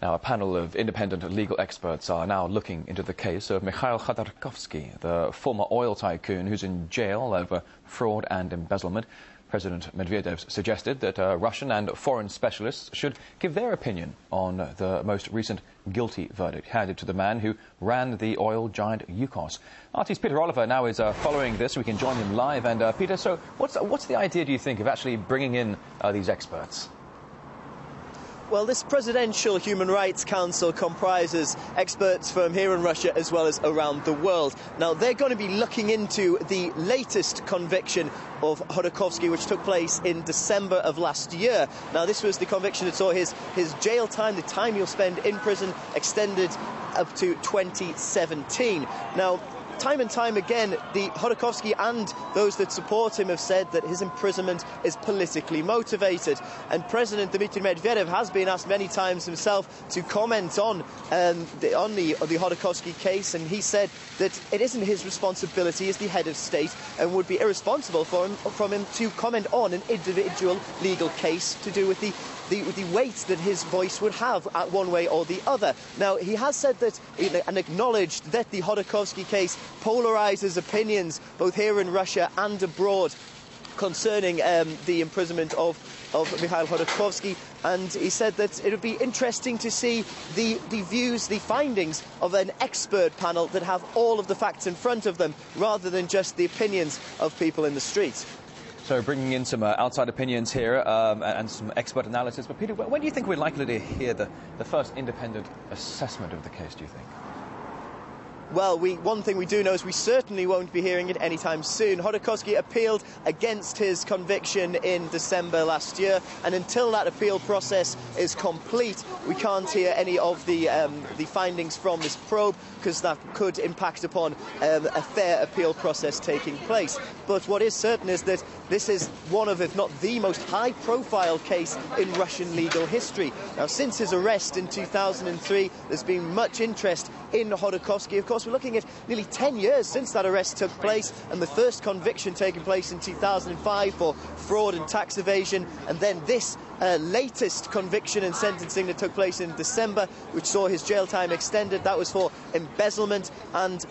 Now, a panel of independent legal experts are now looking into the case of Mikhail Khodorkovsky, the former oil tycoon who's in jail over fraud and embezzlement. President Medvedev suggested that Russian and foreign specialists should give their opinion on the most recent guilty verdict handed to the man who ran the oil giant Yukos. RT's Peter Oliver now is following this. We can join him live. And Peter, so what's the idea, do you think, of actually bringing in these experts? Well, this Presidential Human Rights Council comprises experts from here in Russia as well as around the world. Now, they're going to be looking into the latest conviction of Khodorkovsky, which took place in December of last year. Now, this was the conviction that saw his jail time, the time he'll spend in prison, extended up to 2017. Now, time and time again, the Khodorkovsky and those that support him have said that his imprisonment is politically motivated. And President Dmitry Medvedev has been asked many times himself to comment on the Khodorkovsky case, and he said that it isn't his responsibility as the head of state and would be irresponsible from him to comment on an individual legal case to do with the weight that his voice would have at one way or the other. Now, he has said that and acknowledged that the Khodorkovsky case polarizes opinions both here in Russia and abroad concerning the imprisonment of Mikhail Khodorkovsky, and he said that it would be interesting to see the views, the findings of an expert panel that have all of the facts in front of them rather than just the opinions of people in the streets. So bringing in some outside opinions here and some expert analysis. But Peter, when do you think we're likely to hear the first independent assessment of the case, do you think? Well, one thing we do know is we certainly won't be hearing it anytime soon. Khodorkovsky appealed against his conviction in December last year, and until that appeal process is complete, we can't hear any of the findings from this probe, because that could impact upon a fair appeal process taking place. But what is certain is that this is one of, if not the most high-profile case in Russian legal history. Now, since his arrest in 2003, there's been much interest in Khodorkovsky. Of course, we're looking at nearly 10 years since that arrest took place, and the first conviction taking place in 2005 for fraud and tax evasion, and then this latest conviction and sentencing that took place in December, which saw his jail time extended. That was for embezzlement and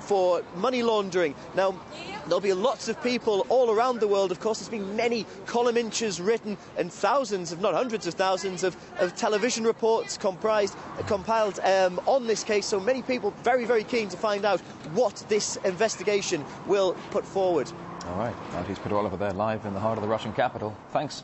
for money laundering. Now, there'll be lots of people all around the world. Of course, there's been many column inches written and thousands, if not hundreds of thousands, of television reports compiled on this case. So many people very, very keen to find out what this investigation will put forward. All right, now he's Peter Oliver there live in the heart of the Russian capital. Thanks.